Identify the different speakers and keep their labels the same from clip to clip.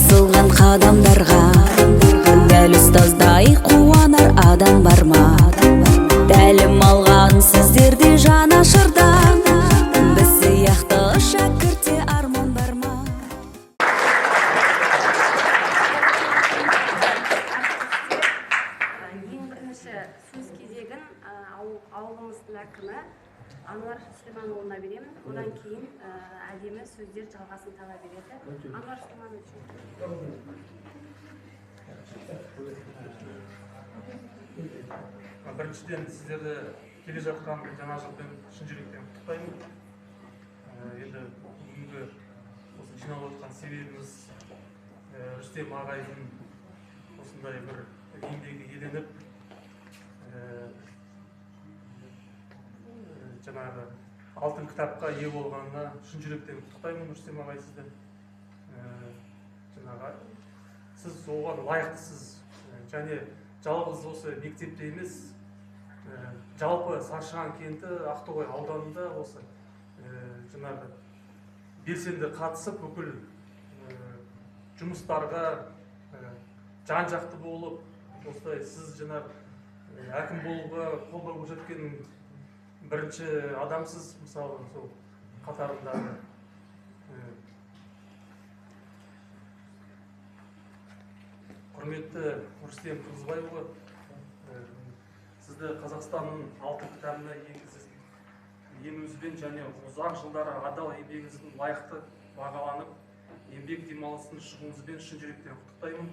Speaker 1: басылған қадамдарға дәл ұстаздай қуанар адам бар ма? Тәлім алған сіздерде жанашырдан біз сияқты шәкіртте арман бар ма?
Speaker 2: Ең бірінші сөз кезегін ауылымыздың әкімі Ануар Сүлейманұлына беремін. Одан кейін әдемі сөздер жалғасын таба береді. Ануар Сүлейманович.
Speaker 3: Біріншіден сіздерді келе жатқан жаңа жылдың шын жүректен құттықтаймын. Енді бүгінгі осы жиналып отқан себебіміз Рүстем ағайдың осындай бір еңбегі еленіп, жаңағы алтын кітапқа ие болғанына шын жүректен құттықтаймын Рүстем ағай сізді. Жаңағы сіз оған лайықтысыз, және жалғыз осы мектепте емес, жалпы Саршаған кенті Ақтоғай ауданында осы жаңағы белсенді қатысып, бүкіл жұмыстарға жан-жақты болып, осылай сіз жаңағы әкім болуға қолдау көрсеткен бірінші адамсыз, мысалы сол қатарындағы. Құрметті Рүстем Қырғызбайұлы, сізді Қазақстанның алтын кітабына енуіңізбен және ұзақ жылдары адал еңбегіңіздің лайықты бағаланып, еңбек демалысын шығуыңызбен шын жүректен құттықтаймын.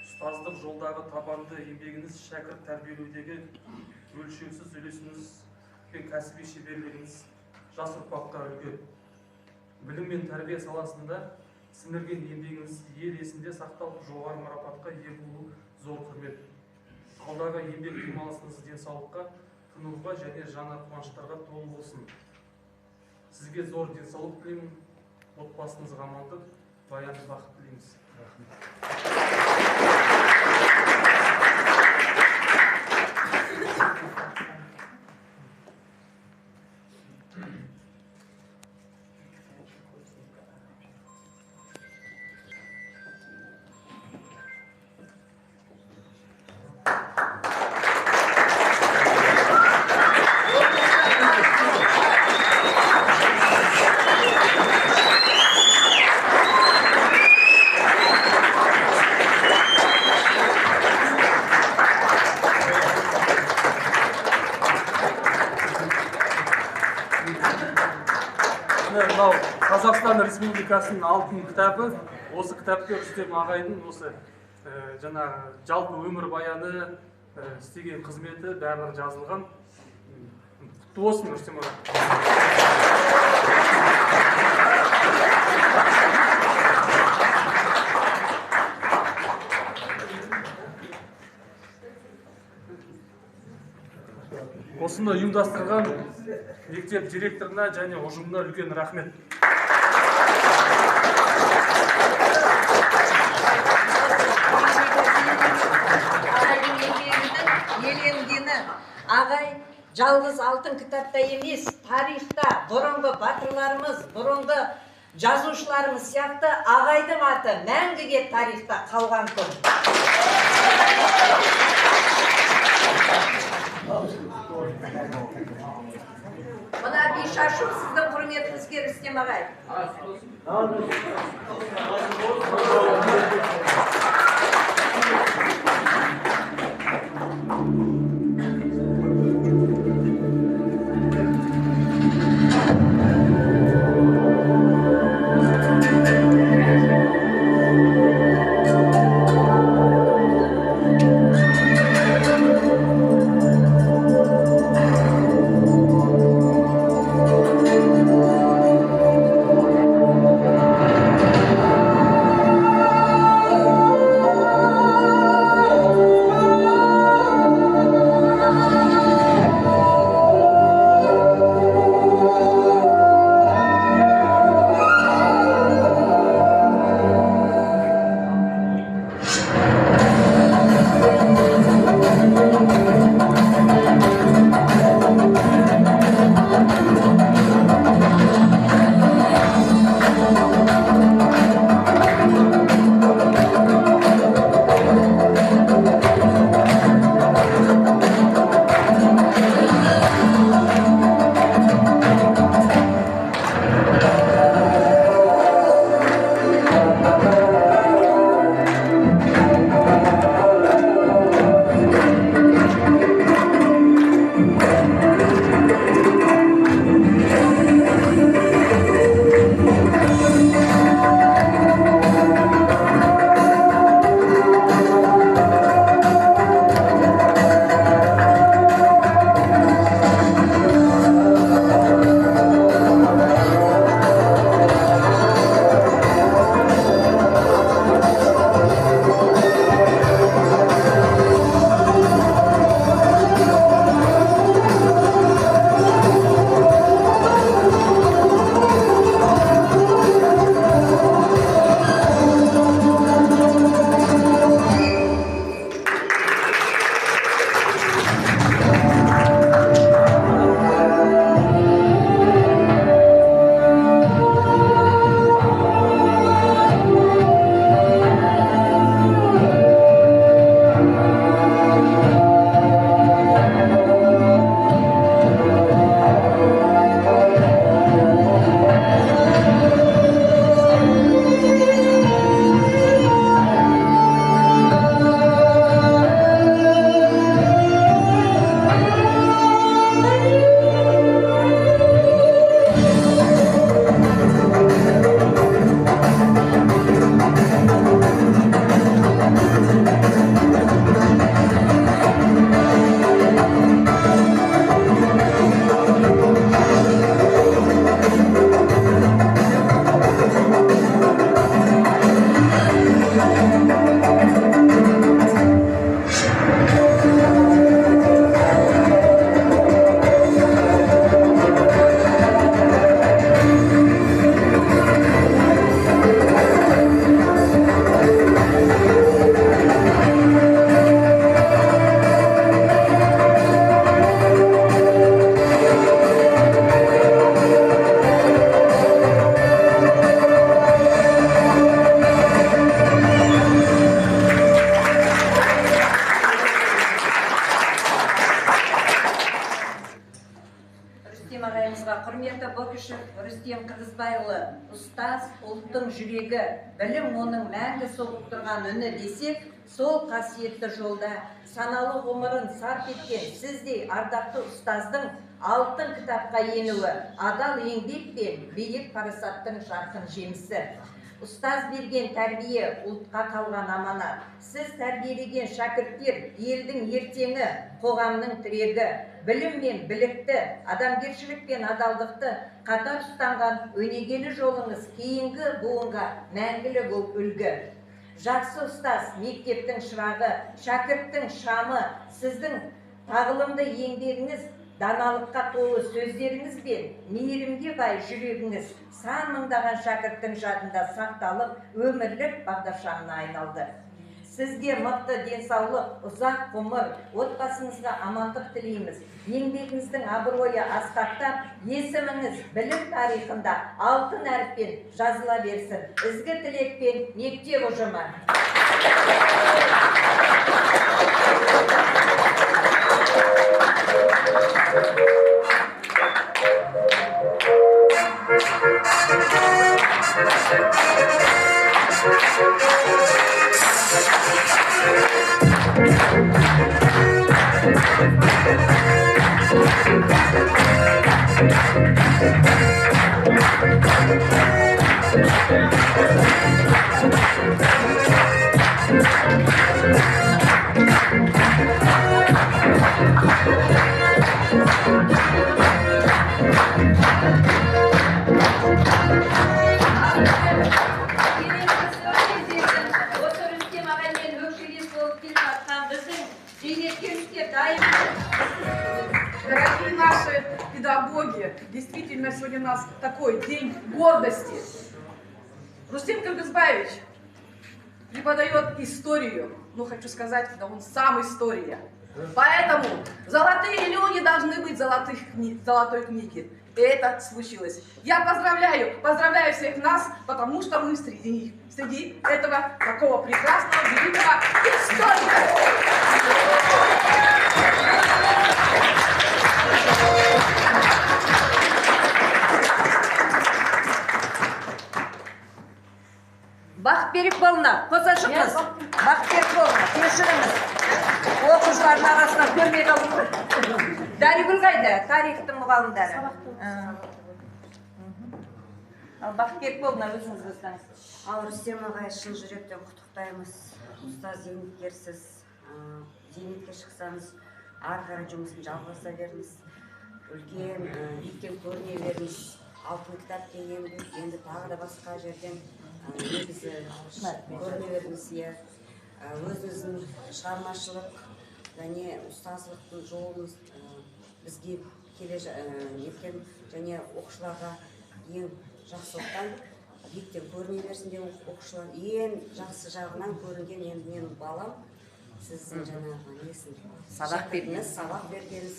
Speaker 3: Ұстаздық жолдағы табанды еңбегіңіз, шәкірт тәрбиелеудегі өлшеусіз үлесіңіз бен кәсіби шеберлігіңіз жас ұрпаққа үлгі. Білім мен тәрбие саласында сіңірген еңбегіңіз ел есінде сақталып, жоғары марапатқа ие болу зор құрмет. Алдағы еңбек демалысыңыз денсаулыққа, тынуға және жаңа қуаныштарға толы болсын. Сізге зор денсаулық тілеймін, отбасыңызға амандық, баянды бақыт тілейміз. Қазақстан Республикасының алтын кітабы, осы кітапты Рүстем ағайдың осы жаңағы жалпы өмір баяны, істеген қызметі бәрі жазылған. Құтты болсын, Рүстем ағай. Осыны ұйымдастырған мектеп директорына және ұжымына үлкен рахмет.
Speaker 4: Еленгені ағай жалғыз алтын кітапта емес, тарихта бұрынғы батырларымыз, бұрынғы жазушыларымыз сияқты ағайдың аты мәңгіге тарихта қалған күн. Мына бишашу сіздің құрметіңізге, Рүстем ағай. Төлебайұлы, ұстаз, ұлттың жүрегі, білім оның мәңгі соғып тұрған үні десек, сол қасиетті жолда саналы ғұмырын сарп еткен сіздей ардақты ұстаздың алтын кітапқа енуі, адал еңбек пен биік парасаттың жарқын жемісі. Ұстаз берген тәрбие ұлтқа қалған аманат. Сіз тәрбиелеген шәкірттер елдің ертеңі, қоғамның тірегі. Білім мен білікті, адамгершілік пен адалдықты қатар ұстанған өнегелі жолыңыз кейінгі буынға мәңгілік үлгі. Жақсы ұстаз, мектептің шырағы, шәкірттің шамы, сіздің тағылымды еңбегіңіз, даналыққа толы сөздеріңіз бен мейірімге бай жүрегіңіз сан мыңдаған шәкірттің жадында сақталып, өмірлік бағдаршамына айналды. Сізге мықты денсаулық, ұзақ ғұмыр, отбасыңызға амандық тілейміз. Еңбегіңіздің абыройы асқақтап, есіміңіз білім тарихында алтын әріппен жазыла берсін. Ізгі тілекпен мектеп ұжымы.
Speaker 5: Дорогие наши педагоги, действительно сегодня у нас такой день гордости. Рустем Кыргызбаевич преподает историю, хочу сказать, да он сам история. Поэтому золотые люди должны быть в золотой книге. И это случилось. Я поздравляю всех нас, потому что мы среди этого такого прекрасного, великого историка.
Speaker 4: Бақытберік болына, қоса шықпыз. Бақытберік болына, кешіріңіз. Оқушылардың арасынан көрмей қалдым. Даригүл қайда? Тарихтың мұғалімдері. Ал Бақытберік болына өзіңіз қостаңыз.
Speaker 6: Ал Рүстем ағай, шын жүректен құттықтаймыз. Ұстаз зейнеткерсіз, зейнетке шықсаңыз, ары қарай жұмысын жалғаса беріңіз. Үлкен, биіктен көріне беріңіз. Алтын кітап деген енді тағы да басқа жерден негізі көріне беріңіз. Өзіңіздің шығармашылық және ұстазлықтың жолыңыз бізге келе еткен және оқушыларға ең жақсылықтан биіктен көріне берсін деп оқушылар ең жақсы жағынан көрінген енді менің балам сіздің жаңағы несін сабақ бергеніңіз.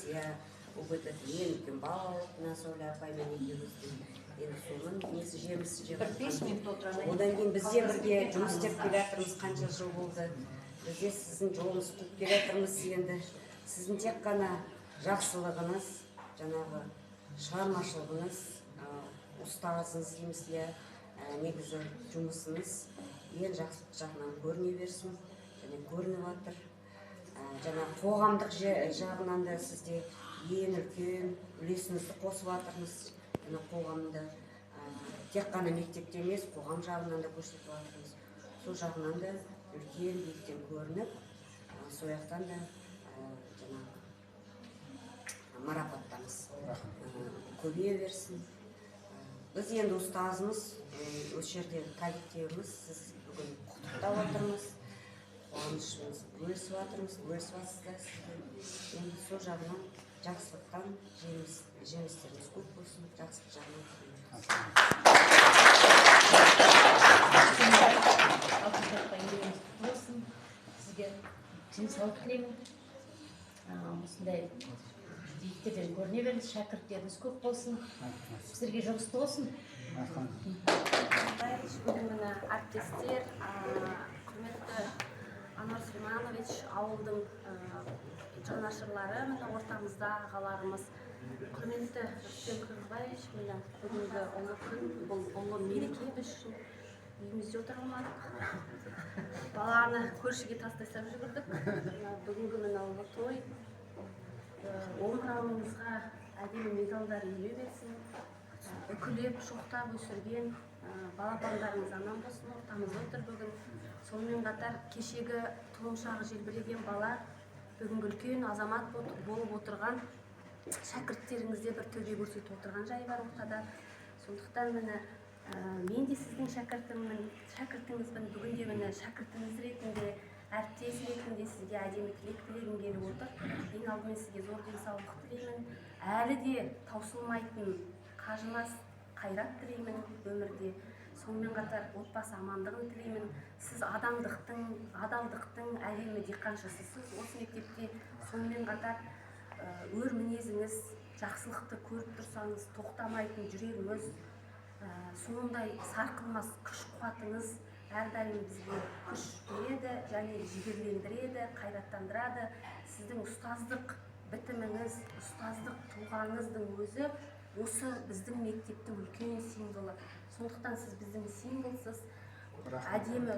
Speaker 6: УБТ ең үлкен балалық Насоля апаймен екеуміздің енді соның несі жемісі жеп одан кейін бізде бірге жұмыс істеп келе жатырмыз. Қанша жыл болды бізде сіздің жолыңыз қуып келе жатырмыз. Енді сіздің тек қана жақсылығыңыз, жаңағы шығармашылығыңыз, ұстазыңыз дейміз, негізі жұмысыңыз ең жақсы жағынан көріне берсін және көрініп жатыр. Жаңа қоғамдық жағынан да сізде ең үлкен үлесіңізді қосып жатырмыз. Қоғамда тек қана мектепте емес, қоғам жағынан да көрсетіп жатырмыз. Сол жағынан да үлкен биіктен көрініп, сол жақтан да марапаттаңыз. Көбейе берсін. Біз енді ұстазымыз, осы жерде коллективіміз, сіз бүгін құттықтап отырмыз. Қуанышымыз бөлісіп жатырсыздар. Енді сол жағынан жақсылықтан жемістеріңіз көп болсын, жақсылық жағынан.
Speaker 7: Сізге денсаулық тілеймін. Осындай биіктерден көріне беріңіз, шәкірттеріңіз көп болсын. Сіздерге жұмысты болсын.
Speaker 2: Бүгінгі әріптестер, құрметті Анвар Сүлейманович, ауылдың жанашырлары, ортамызда ағаларымыз. Құрметті Рүстем Қырғызбаевич, міне бүгінгі ұлы күн, бұл ұлы мереке біз үшін үйімізде отыра алмадық. Баланы көршіге тастай салып жүгірдік. Бүгінгі міне ұлы той. Омырауымызға әдемі медалдар үйе берсін. Үкілеп, шоқтап өсірген балапандарымыз аман болсын, ортамызда отыр бүгін. Сонымен қатар кешегі тұлымшағы желбіреген бала бүгінгі үлкен азамат болып отырған шәкірттеріңізде бір төбе көрсетіп отырған жайы бар ортада. Сондықтан міне мен де сіздің шәкіртіңізбін. Бүгінде міне шәкіртіңіз ретінде, әріптес ретінде сізге әдемі тілек тілегім келіп отыр. Ең алдымен сізге зор денсаулық тілеймін. Әлі де таусылмайтын қажымас қайрат тілеймін өмірде. Сонымен қатар отбасы амандығын тілеймін. Сіз адамдықтың, адалдықтың әдемі диқаншысысыз осы мектепте. Сонымен қатар өр мінезіңіз, жақсылықты көріп тұрсаңыз, тоқтамайтын жүрегіңіз, сондай сарқылмас күш қуатыңыз әрдайым бізге күш береді және жігерлендіреді, қайраттандырады. Сіздің ұстаздық бітіміңіз, ұстаздық тұлғаңыздың өзі осы біздің мектептің үлкен символы. Сондықтан сіз біздің символсыз, әдемі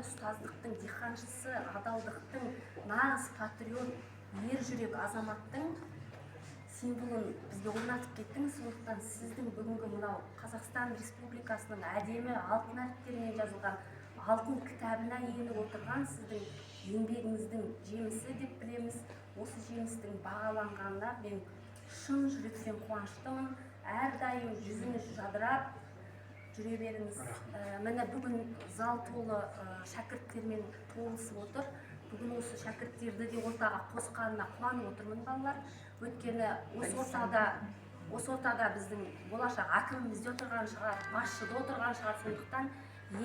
Speaker 2: ұстаздықтың диқаншысы, адалдықтың, нағыз патриот, ер жүрек азаматтың символын бізге орнатып кеттіңіз. Сондықтан сіздің бүгінгі мынау Қазақстан Республикасының әдемі алтын әріптермен жазылған алтын кітабына еніп отырған сіздің еңбегіңіздің жемісі деп білеміз. Осы жемістің бағаланғанына мен шын жүректен қуаныштымын. Әрдайым жүзіңіз жадырап жүре беріңіз. Міне бүгін зал толы шәкірттермен толысып отыр. Бүгін осы шәкірттерді де ортаға қосқанына қуанып отырмын балалар. Өйткені осы ортада біздің болашақ әкіміміз де отырған шығар, басшы да отырған шығар. Сондықтан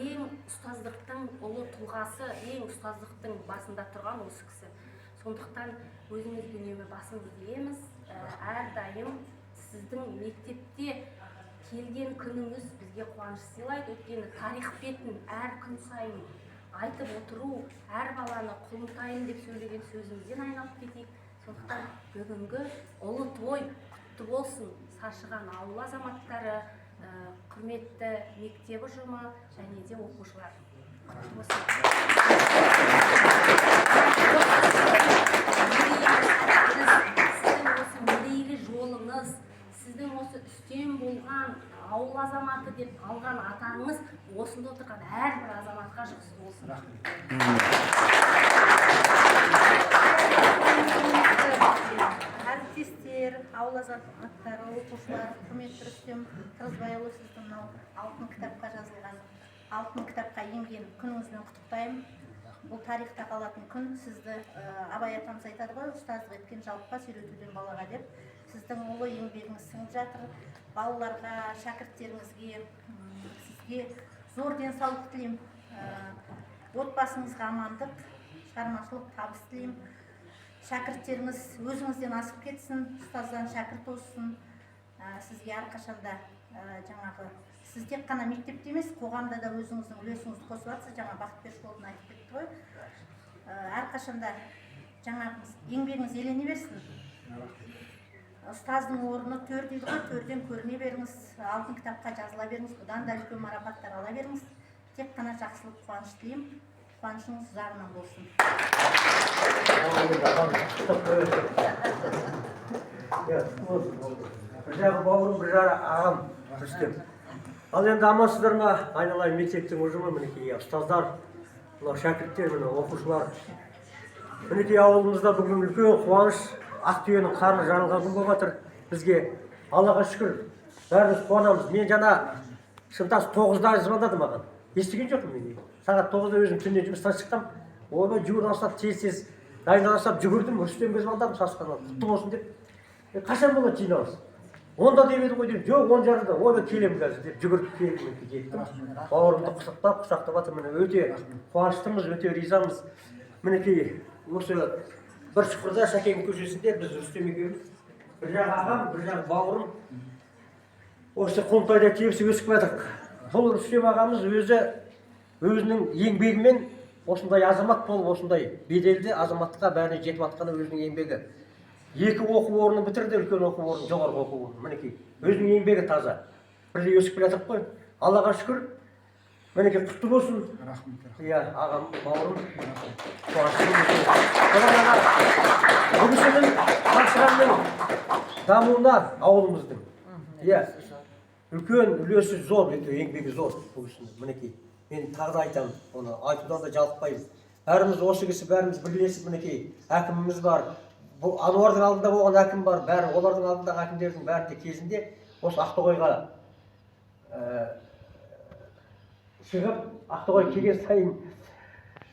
Speaker 2: ең ұстаздықтың ұлы тұлғасы, ең ұстаздықтың басында тұрған осы кісі. Сондықтан өзіңіз үнемі басыңызды иеміз. Әрдайым сіздің мектепте келген күніңіз бізге қуаныш сыйлайды. Өйткені тарих бетін әр күн сайын айтып отыру, әр баланы құлымтайын деп сөйлеген сөзімізден айналып кетейік. Сондықтан бүгінгі ұлы той құтты болсын. Шаршыған ауыл азаматтары, құрметті мектеп ұжымы және де оқушылар. Құтты болсын. Сіздің осы мерейлі жолыңыз, сіздің осы үстем болған ауыл азаматы деп алған атаңыз осында отырған әрбір азаматқа жұғысты болсын.
Speaker 8: Әріптестер, ауыл азаматтары, оқушылар, құрметті Рүстем Қырғызбайұлы, сізді мынау алтын кітапқа жазылған, алтын кітапқа енген күніңізбен құттықтаймын. Бұл тарихта қалатын күн. Сізді Абай атамыз айтады ғой, ұстаздық еткен жалықпас, үйретуден балаға деп. Сіздің ұлы еңбегіңіз сіңіп жатыр. Балаларға, шәкірттеріңізге, сізге зор денсаулық тілеймін. Отбасыңызға амандық, шығармашылық табыс тілеймін. Шәкірттеріңіз өзіңізден асып кетсін, ұстаздан шәкірт болсын. Сізге әрқашанда жаңағы сіз тек қана мектепте емес, қоғамда да өзіңіздің үлесіңізді қосып жатсыз. Жаңа Бақытбек жолын айтып кетті ғой. Әрқашанда жаңағы еңбегіңіз елене берсін. Ұстаздың орны төр дейді ғой, төрден көріне беріңіз, алтын кітапқа жазыла беріңіз, бұдан да үлкен марапаттар ала беріңіз. Тек қана жақсылық, қуаныш тілеймін. Қуанышыңыз ұзағынан болсын.
Speaker 9: Бір жағы бауырым, бір жағы ағам Рүстем. Ал енді амансыздар ма, айналайын мектептің ұжымы, мінекей ұстаздар, шәкірттер, оқушылар. Мінекей ауылымызда бүгін үлкен қуаныш, Ақтүйенің қары жарылған күн болып жатыр. Бізге Аллаға шүкір, бәріміз қуанамыз. Мен жаңа шынтас 9-да звондады маған. Естіген жоқпын мен. Сағат 9-да өзім түннен жұмыстан шықтым. Ойбай жүгір бастап, тез дайындала бастап жүгірдім. Рүстемге звондадым, шашқаннан құтты болсын деп. Қашан болады жиналыс? 10-да деп еді ғой деп, жоқ 10:30-да. Ойбай келемін қазір деп жүгіріп келдім, жеттім. Бауырымды құшақтап жатыр. Өте қуаныштымыз, өте ризамыз. Мінекей осы бір шұқырда Шәкең көшесінде біз Рүстем екеуміз, бір жағы ағам, бір жағы бауырым, осы Құлымтайда тебісіп өсіп жатырмық. Бұл Рүстем ағамыз өзінің еңбегімен осындай азамат болып, осындай беделді азаматтыққа бәріне жетіп жатқаны өзінің еңбегі. 2 оқу орнын бітірді, үлкен оқу орны, жоғарғы оқу орны. Мінекей, өзінің еңбегі таза. Бірде өсіп келе жатырмық қой. Аллаға шүкір. Мінекей, құтты болсын. Иә, ағам, бауырым. Бүгісінің Қаршығанның дамуына ауылымыздың. Иә, үлкен үлесі зор, еңбегі зор бүгісінің. Мінекей, мен тағы да айтамын, оны айтудан да жалықпаймын. Бәріміз осы кісі, бәріміз бірлесіп, мінекей, әкіміміз бар. Бұл Ануардың алдында болған әкім бар, бәрі олардың алдындағы әкімдердің бәрі де кезінде осы Ақтоғайға шығып, Ақтоғай келген сайын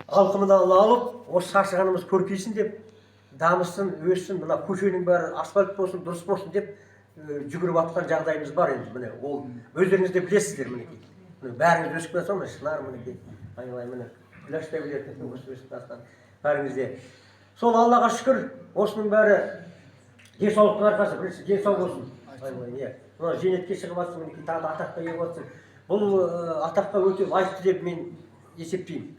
Speaker 9: алқымынан алып, осы шаршығанымыз көркейсін деп, дамысын, өссін, мына көшенің бәрі асфальт болсын, дұрыс болсын деп жүгіріп атқан жағдайымыз бар енді. Міне, ол өздеріңіз де білесіздер, мінекей. Бәріңіз өсіп келе соң, Шынар, мінекей, айналай, міне, Күләш те біледі, өсіп жатқан бәріңіз де. Сол Аллаға шүкір, осының бәрі денсаулықтың арқасы, бірінші денсаулық болсын. Мына зейнетке шығып жатсың, мінекей, тағы да атаққа ие болсын. Бұл атаққа өте лайықты деп мен есептеймін.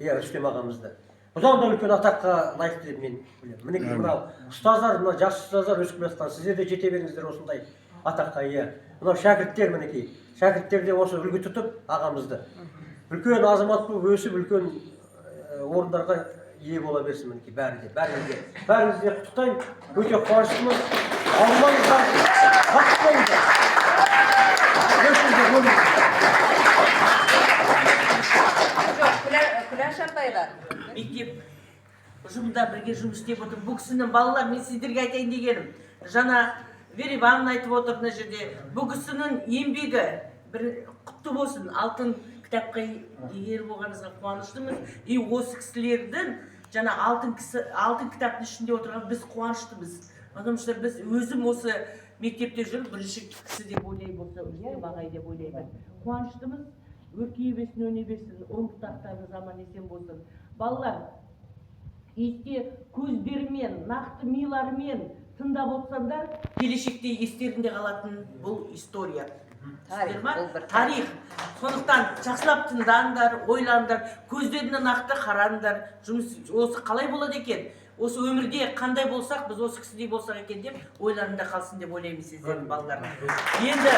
Speaker 9: Иә, Рүстем ағамызды. Бұдан да үлкен атаққа лайықты деп мен білемін. Мінекей, мынау ұстаздар, мына жас ұстаздар өсіп келе жатқан, сіздер де жете беріңіздер осындай атаққа. Иә. Мынау шәкірттер, мінекей. Шәкірттер де осы үлгі тұтып ағамызды. Үлкен азамат болып өсіп, үлкен орындарға ие бола берсін, мінекей, бәріңізде құттықтаймын, өте қуаныштымын. Ауылмаңыздар, бақыт болыңыздар.
Speaker 4: Күләш апайға мектеп ұжымда бірге жұмыс істеп отыр. Бұл кісінің балалар, мен сіздерге айтайын дегенім, жаңа Вера Ивановна айтып отыр мына жерде. Бұл кісінің еңбегі құтты болсын, алтын кітапқа ие болғаныңызға қуаныштымыз. И осы кісілердің жаңа алтын кітаптың ішінде отырған біз қуаныштымыз. Потому что біз өзім осы мектепте жүріп бірінші кісі деп ойлаймын, болса Рүстем ағай деп ойлаймын. Қуаныштымыз. Өркейе берсін, өне берсін, ұрпақтарыңыз аман есен болсын. Балалар, есте көздерімен, нақты миларымен тыңдап отырсаңдар, келешекте естерінде қалатын бұл история. Тарих. Сондықтан жақсылап тыңдаңдар, ойлаңдар, көздеріне нақты қараңдар. Жұмыс осы қалай болады екен? Осы өмірде қандай болсақ, біз осы кісідей болсақ екен деп ойларында қалсын деп ойлаймын сіздердің балалар. Енді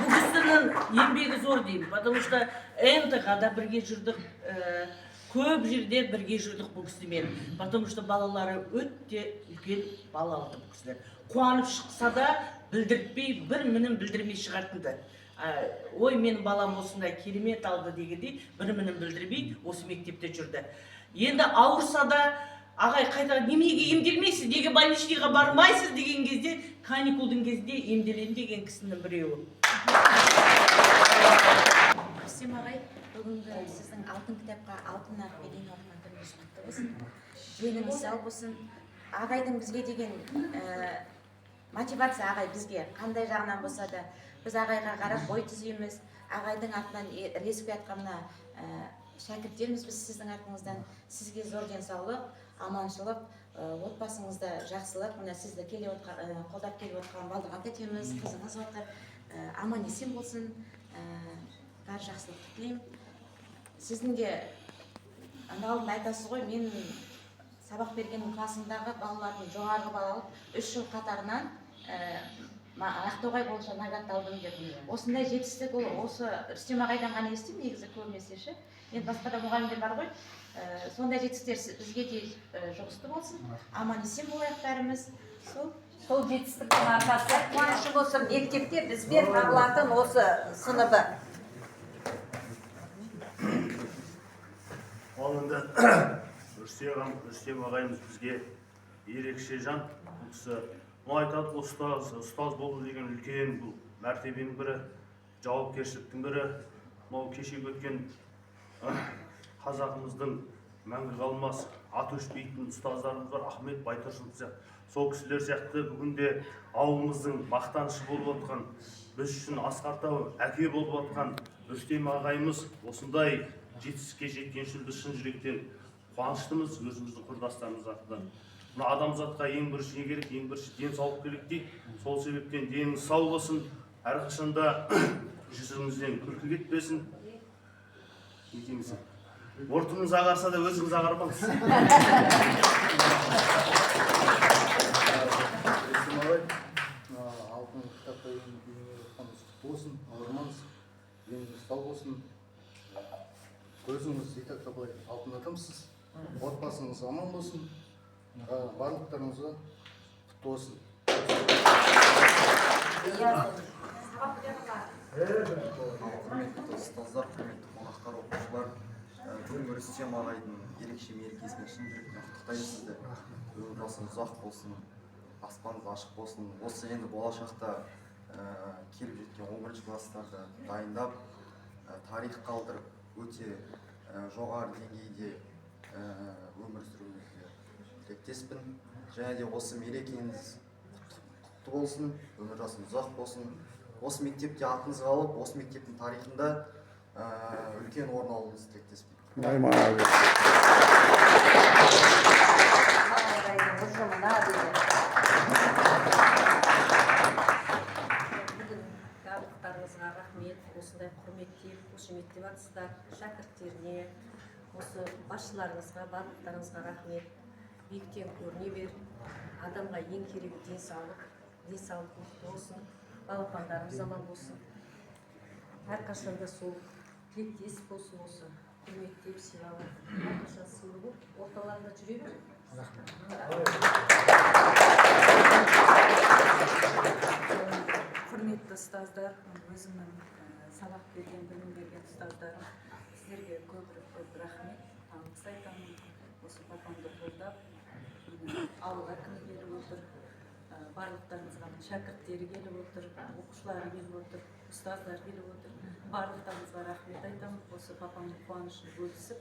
Speaker 4: бұл кісінің еңбегі зор деймін, потому что НТХ-да бірге жүрдік, көп жерде бірге жүрдік бұл кісімен, потому что балалары өте үлкен балалы бұл кісілер. Қуанып шықса да білдіртпей, бір мінін білдірмей шығартынды. Ой, менің балам осындай керемет алды дегендей, бір мінін білдірмей осы мектепте жүрді. Енді ауырса да, ағай қайта немеге емделмейсіз, неге больничныйға бармайсыз деген кезде, каникулдың кезде емделен деген кісінің біреуі.
Speaker 10: Рүстем ағай, бүгінгі сіздің алтын кітапқа алтын әріпке дейін оқыған күніңіз құтты болсын. Деніңіз сау болсын. Ағайдың бізге деген мотивация ағай бізге қандай жағынан болса да, біз ағайға қарап бой түзейміз. Ағайдың артынан ілесіп жатқанына шәкірттеріміз, біз сіздің артыңыздан сізге зор денсаулық, аманшылық, отбасыңызда жақсылық, мына сізді қолдап келіп отырған Балдыған тәтеміз, қызыңыз отыр, аман есен болсын, бар жақсылық тілеймін. Сіздің де алдында айтасыз ғой, мен сабақ берген классымдағы балалардың жоғарғы балалық 3 жыл қатарынан Ақтоғай бойынша наградталдым деп. Осындай жетістік ол осы Рүстем ағайдан ғана естимін, негізі көбінесе ше. Енді басқа да мұғалімдер бар ғой. Сондай жетістіктер бізге де жұғысты болсын. Аман есен болайық бәріміз.
Speaker 4: Сол жетістіктің арқасы қуанышы болсын, мектепте бізбен табылатын осы сыныбы.
Speaker 11: Ол енді Рүстем ағайымыз бізге ерекше жан. Бұл кісі айтады, ұстаз болды деген үлкен бұл мәртебенің бірі, жауапкершіліктің бірі. Мынау кешегі өткен қазағымыздың мәңгі қалмас аты өшпейтін ұстаздарымыз бар, Ахмет Байтұрсынов сияқты. Сол кісілер сияқты бүгінде ауылымыздың мақтанышы болып отқан, біз үшін асқақтау әке болып отқан Рүстем ағайымыз осындай жетістікке жеткен үшін біз шын жүректен қуаныштымыз өзіміздің құрдастарымыз атынан. Мына адамзатқа ең бірінші не керек, ең бірінші денсаулық керек дейді. Сол себептен деніңіз сау болсын, әрқашанда жүзіңізден күлкі кетпесін. Мұртыңыз ағарса да өзіңіз ағармаңыз.
Speaker 12: Алтын кітапта үйреніп болсын, ауырмаңыз, деніңіз сау болсын. Өзіңіз былай алтын адамсыз, отбасыңыз аман болсын, барлықтарыңызға құтты болсын.
Speaker 13: Құрметті ұстаздар, құрметті қонақтар, оқушылар, бүгін Рүстем ағайдың ерекше мерекесімен шын жүректен құттықтаймын сізді. Өмір жолыңыз ұзақ болсын, аспаныңыз ашық болсын. Осы енді болашақта келіп жеткен 11-ші класстарды дайындап, тарих қалдырып, өте жоғары деңгейде өмір сүруіңізге тілектеспін. Және де осы мерекеңіз құтты болсын, өмір жолыңыз ұзақ болсын. Осы мектепте атыңыз қалып, осы мектептің тарихында үлкен орын алуыңызды тілектеспін.
Speaker 4: Бүгін барлықтарыңызға рахмет. Осындай құрметтеп, қошеметтеп жатсыздар. Шәкірттеріне, осы басшыларыңызға, барлықтарыңызға рахмет. Биіктен көріне бер. Адамға ең керегі денсаулық болсын. Балапандарымыз аман болсын. Әрқашанда сол тілектес болсын осы. Құрметтеп, сыйлап, әрқашан сыйлы болып, орталарында жүре бер.
Speaker 14: Құрметті ұстаздар, өзімнің сабақ берген, білім берген ұстаздарым, сіздерге көп рахмет. Алғыс айтамын. Осы папамды қолдап, ауыл әкімі келіп отыр. Барлықтарыңызға шәкірттері келіп отыр, оқушылары келіп отыр, ұстаздар келіп отыр. Барлықтарыңызға рахмет айтамын. Осы папамның қуанышын бөлісіп,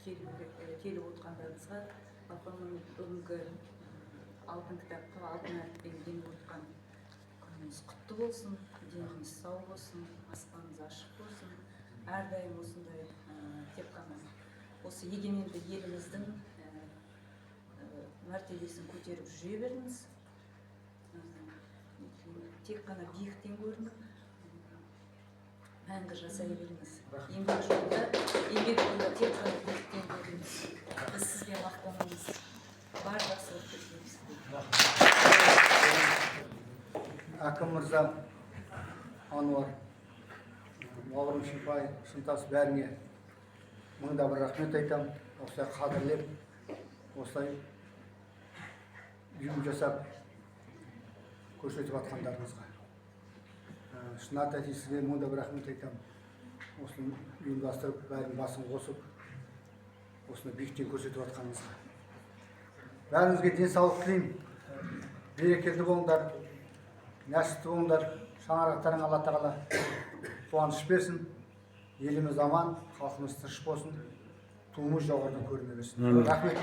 Speaker 14: келіп отқандарыңызға папамның бүгінгі алтын кітапқа, алтын әріппен еніп отқан күніңіз құтты болсын, деніңіз сау болсын, аспаныңыз ашық болсын. Әрдайым осындай тек қана осы егеменді еліміздің мәртебесін көтеріп жүре беріңіз. Тек қана биіктен көрініп, мәңгі жасай беріңіз. Еңбек жолында тек қана биіктен көрініңіз. Біз сізге мақтанамыз. Бар жақсылық тілейміз.
Speaker 12: Әкім мырза, Ануар, бауырым Шипай, Шынтас бәріңе мыңда бір рахмет айтамын. Осылай қадірлеп, осылай үйім жасап көрсетіп жатқандарыңызға. Шынат әти сізге мыңда бір рахмет айтамын. Осыны ұйымдастырып, бәрін басын қосып, осыны биіктен көрсетіп жатқаныңызға. Бәріңізге денсаулық тілеймін. Берекелі болыңдар, нәсіпті болыңдар. Шаңырақтарың Алла тағала қуаныш берсін. Еліміз аман, халқымыз тыныш болсын. Туымыз жоғарыдан көріне берсін. Рахмет.